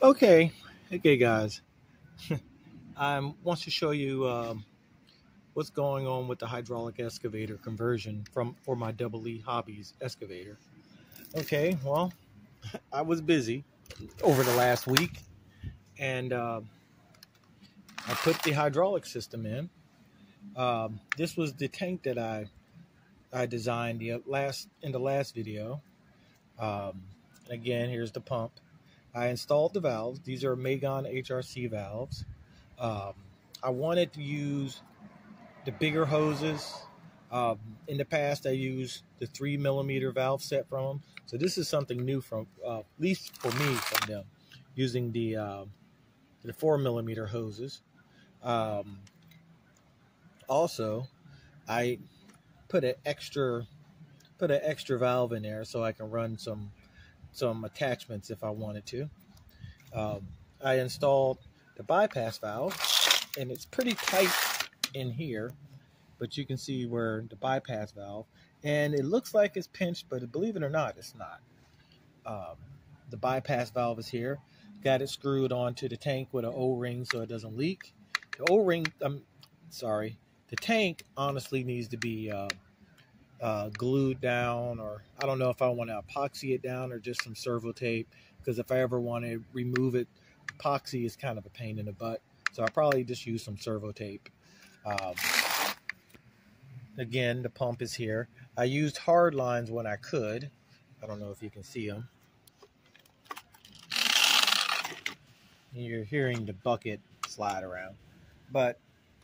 Okay, guys. I want to show you what's going on with the hydraulic excavator conversion for my double E hobbies excavator. Okay, well, I was busy over the last week, and I put the hydraulic system in. This was the tank that I designed in the last video. Again, here's the pump. I installed the valves. These are Magon HRC valves. Um, I wanted to use the bigger hoses. In the past, I used the 3mm valve set from them. So this is something new from, at least for me, from them, using the 4mm hoses. Also, I put an extra valve in there so I can run some attachments if I wanted to. I installed the bypass valve, and it's pretty tight in here, but you can see where the bypass valve, and it looks like it's pinched, but believe it or not, it's not. The bypass valve is here. Got it screwed onto the tank with an O-ring so it doesn't leak. The O-ring, the tank honestly needs to be glued down, or I don't know if I want to epoxy it down or just some servo tape, because if I ever want to remove it, epoxy is kind of a pain in the butt. So I'll probably just use some servo tape. Again, the pump is here. I used hard lines when I could. I don't know if you can see them. You're hearing the bucket slide around. But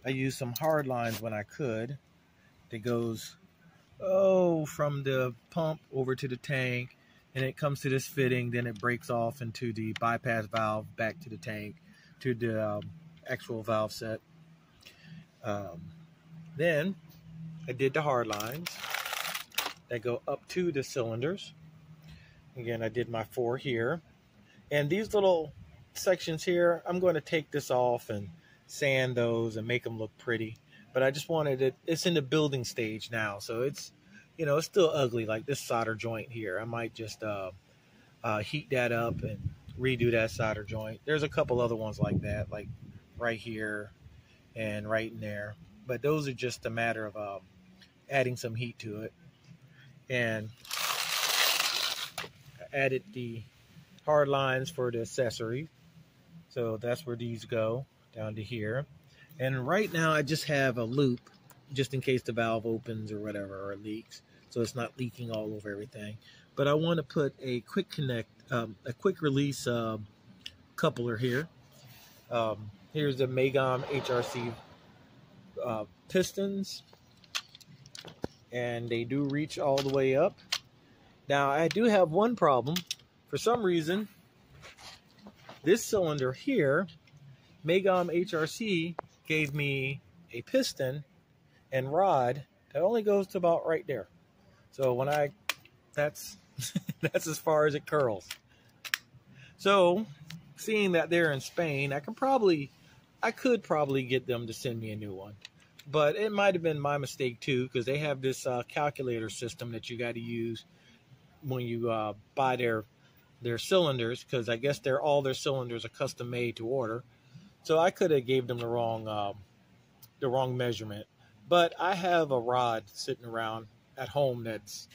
I used some hard lines when I could. That goes, from the pump over to the tank, and it comes to this fitting, then it breaks off into the bypass valve, back to the tank, to the actual valve set. Then I did the hard lines that go up to the cylinders. Again, I did my 4 here. And these little sections here, I'm going to take this off and sand those and make them look pretty. But I just wanted it, it's in the building stage now, so it's, it's still ugly, like this solder joint here. I might just heat that up and redo that solder joint. There's a couple other ones like that, like right here and right in there. But those are just a matter of adding some heat to it. And I added the hard lines for the accessory. So that's where these go, down to here. And right now I just have a loop just in case the valve opens or whatever, or it leaks. So it's not leaking all over everything. But I want to put a quick connect, a quick release coupler here. Here's the Magon HRC pistons, and they do reach all the way up. Now I do have one problem. For some reason, this cylinder here, Magon HRC gave me a piston and rod that only goes to about right there. So when that's that's as far as it curls. So seeing that they're in Spain, I could probably get them to send me a new one. But it might have been my mistake too, because they have this calculator system that you got to use when you buy their cylinders, because I guess all their cylinders are custom made to order. So I could have gave them the wrong measurement. But I have a rod sitting around at home that's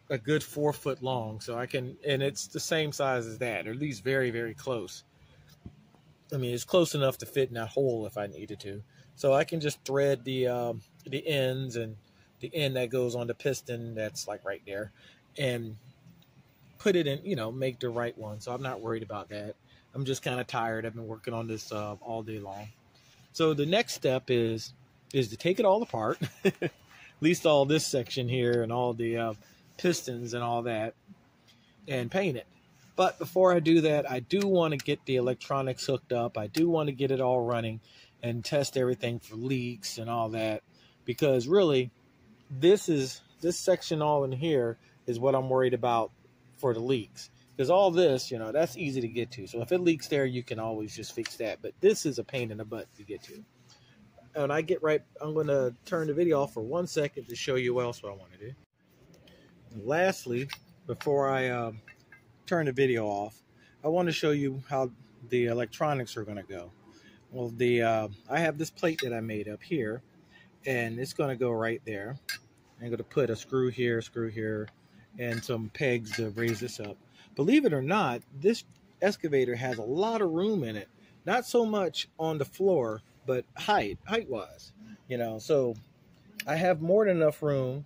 a good 4 foot long, so I can, and it's the same size as that, or at least very, very close. I mean, it's close enough to fit in that hole if I needed to. So I can just thread the ends, and the end that goes on the piston that's like right there, and put it in, make the right one. So I'm not worried about that. I'm just kind of tired. I've been working on this all day long. So the next step is to take it all apart, at least all this section here and all the pistons and all that, and paint it. But before I do that, I do want to get the electronics hooked up. I do want to get it all running and test everything for leaks and all that, because really this section all in here is what I'm worried about for the leaks. Because all this, that's easy to get to. So if it leaks there, you can always just fix that. But this is a pain in the butt to get to. And I'm going to turn the video off for 1 second to show you what else I want to do. And lastly, before I turn the video off, I want to show you how the electronics are going to go. Well, I have this plate that I made up here, and it's going to go right there. I'm going to put a screw here, and some pegs to raise this up. Believe it or not, this excavator has a lot of room in it. Not so much on the floor, but height-wise. You know, so I have more than enough room.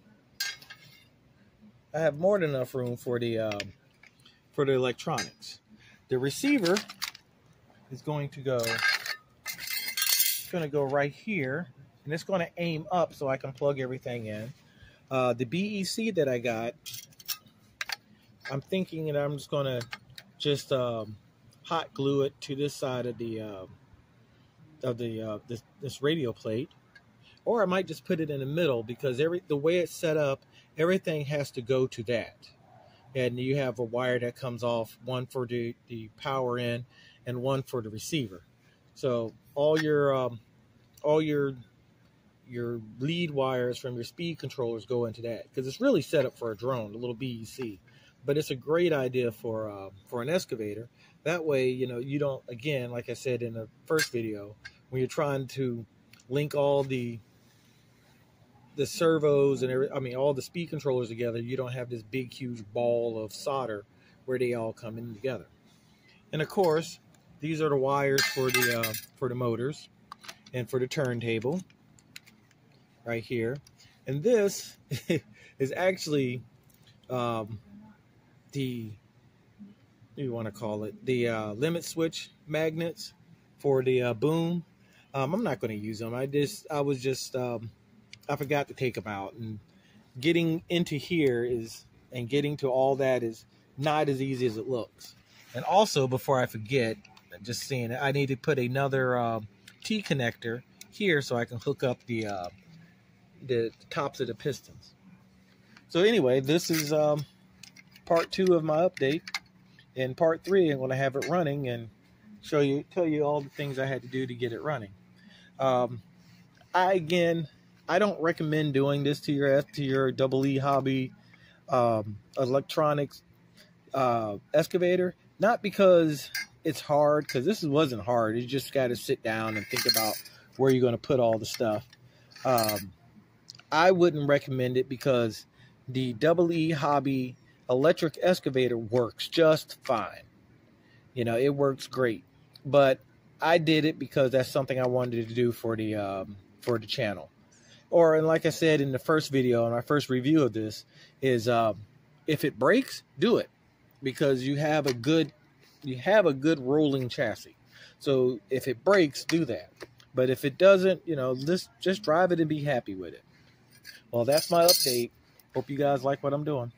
I have more than enough room for the electronics. The receiver is going to go. It's going to go right here, and it's going to aim up so I can plug everything in. The BEC that I got, I'm thinking that I'm just going to just hot glue it to this side of this radio plate, or I might just put it in the middle because the way it's set up, everything has to go to that. And you have a wire that comes off, one for the power in and one for the receiver. So all your lead wires from your speed controllers go into that, because it's really set up for a drone, the little BEC. But it's a great idea for an excavator. That way, you know, you don't, again, like I said in the first video, when you're trying to link all the servos and all the speed controllers together, you don't have this big huge ball of solder where they all come in together. And of course, these are the wires for the motors and for the turntable right here. And this is actually the, you want to call it, the limit switch magnets for the boom. I'm not going to use them. I forgot to take them out, and getting into here and getting to all that is not as easy as it looks. And also, before I forget, just seeing it, I need to put another T connector here so I can hook up the tops of the pistons. So anyway, this is part 2 of my update. In part 3, I'm going to have it running and tell you all the things I had to do to get it running. I don't recommend doing this to your EE hobby electronics excavator. Not because it's hard, because this wasn't hard. You just got to sit down and think about where you're going to put all the stuff. I wouldn't recommend it because the EE hobby electric excavator works just fine. You know, it works great. But I did it because that's something I wanted to do for the channel. And like I said in the first video, in my first review of this, is if it breaks, do it, because you have a good rolling chassis. So if it breaks, do that. But if it doesn't, you know, just drive it and be happy with it. Well, that's my update. Hope you guys like what I'm doing.